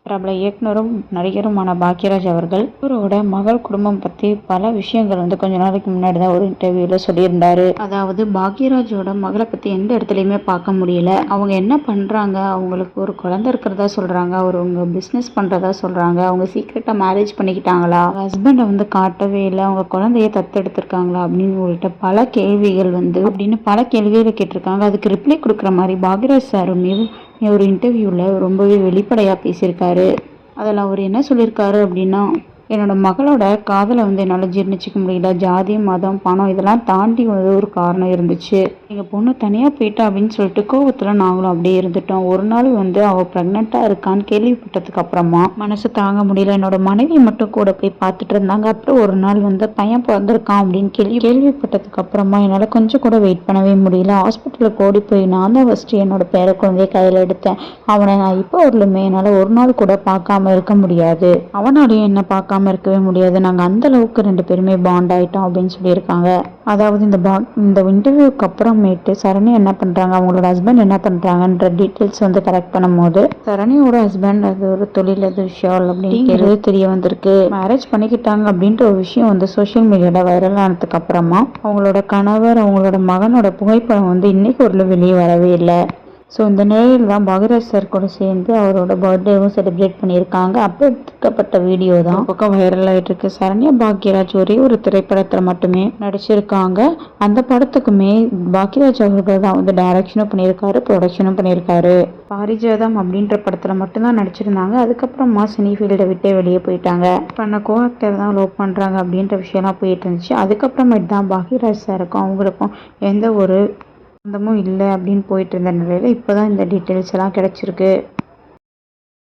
பிரபல இயக்குனரும் நடிகருமான பாக்யராஜ் அவர்கள் இவரோட மகள் குடும்பம் பற்றி பல விஷயங்கள் கொஞ்ச நாளைக்கு முன்னாடி தான் ஒரு இன்டர்வியூவில் சொல்லியிருந்தாரு. அதாவது பாக்யராஜோட மகளை பற்றி எந்த இடத்துலையுமே பார்க்க முடியல. அவங்க என்ன பண்ணுறாங்க, அவங்களுக்கு ஒரு குழந்தை இருக்கிறதா சொல்கிறாங்க, அவங்க பிஸ்னஸ் பண்ணுறதா சொல்கிறாங்க, அவங்க சீக்கிரட்டாக மேரேஜ் பண்ணிக்கிட்டாங்களா, ஹஸ்பண்டை காட்டவே இல்லை, அவங்க குழந்தைய தத்தெடுத்திருக்காங்களா அப்படின்னு சொல்லிட்டு பல கேள்விகள் பல கேள்விகளை கேட்டிருக்காங்க. அதுக்கு ரிப்ளை கொடுக்குற மாதிரி பாக்யராஜ் சார் ஒரு இன்டர்வியூவில் ரொம்பவே வெளிப்படையாக பேசியிருக்காரு. அதில் அவர் என்ன சொல்லியிருக்காரு அப்படின்னா, என்னோட மகளோட காதலை என்னால் ஜீர்ணிச்சிக்க முடியல. ஜாதி, மதம், பணம் இதெல்லாம் தாண்டி ஒரு காரணம் இருந்துச்சு. எங்கள் பொண்ணு தனியாக போயிட்டா அப்படின்னு சொல்லிட்டு கோவத்தில் நாங்களும் அப்படியே இருந்துட்டோம். ஒரு நாள் அவள் ப்ரெக்னெண்ட்டாக இருக்கான்னு கேள்விப்பட்டதுக்கு அப்புறமா மனசு தாங்க முடியல. என்னோட மனைவி மட்டும் கூட போய் பார்த்துட்டு இருந்தாங்க. அப்புறம் ஒரு நாள் பையன் பிறந்திருக்கான் அப்படின்னு கேள்விப்பட்டதுக்கு அப்புறமா என்னால் கொஞ்சம் கூட வெயிட் பண்ணவே முடியல. ஹாஸ்பிட்டலுக்கு ஓடி போய் நான் தான் ஃபஸ்ட்டு என்னோட பேர குழந்தைய கையில் எடுத்தேன். அவனை நான் இப்போ வரலுமே என்னால் ஒரு நாள் கூட பார்க்காம இருக்க முடியாது. அவனாலையும் என்ன பார்க்காம இருக்கவே முடியாது. நாங்கள் அந்த அளவுக்கு 2 பேருமே பாண்ட் ஆயிட்டோம் அப்படின்னு சொல்லியிருக்காங்க. அதாவது இந்த இன்டர்வியூக்கு அப்புறமேட்டு சரண்யா என்ன பண்றாங்க, அவங்களோட ஹஸ்பண்ட் என்ன பண்றாங்கன்ற டீட்டெயில்ஸ் கரெக்ட் பண்ணும்போது சரண்யாவோட ஹஸ்பண்ட் அது ஒரு தொழில் விஷயம் அப்படிங்கிறது தெரிய வந்திருக்கு. மேரேஜ் பண்ணிக்கிட்டாங்க அப்படின்ற ஒரு விஷயம் சோஷியல் மீடியால வைரல் ஆனதுக்கு அப்புறமா அவங்களோட கணவர் அவங்களோட மகனோட புகைப்படம் இன்னைக்கு ஒரு வெளியே வரவே இல்லை. ஸோ இந்த நிலையில் தான் பாக்யராஜ் சார் கூட சேர்ந்து அவரோட பர்த்டேவும் செலிப்ரேட் பண்ணியிருக்காங்க. அப்போ எடுக்கப்பட்ட வீடியோ தான் பக்கம் வைரல் ஆகிட்டு இருக்கு. சரண்யா பாக்யராஜ் ஒரே ஒரு திரைப்படத்தில் மட்டுமே நடிச்சிருக்காங்க. அந்த படத்துக்குமே பாக்யராஜ் அவர்கள் தான் டைரக்ஷனும் பண்ணியிருக்காரு, ப்ரொடக்ஷனும் பண்ணியிருக்காரு. பாரிஜாதம் அப்படின்ற படத்தில் மட்டும்தான் நடிச்சிருந்தாங்க. அதுக்கப்புறமா சினி ஃபீல்டை விட்டே வெளியே போயிட்டாங்க. பண்ண கோ ஆக்டர் தான் லவ் பண்ணுறாங்க அப்படின்ற விஷயம்லாம் போயிட்டு இருந்துச்சு. அதுக்கப்புறமேட்டு தான் பாக்யராஜ் சாருக்கும் அவங்களுக்கும் எந்த ஒரு சொந்தமும் இல்லை அப்படின்னு போயிட்டு இருந்த நிலையில் இப்போ தான் இந்த டீட்டெயில்ஸ் எல்லாம் கிடைச்சிருக்கு.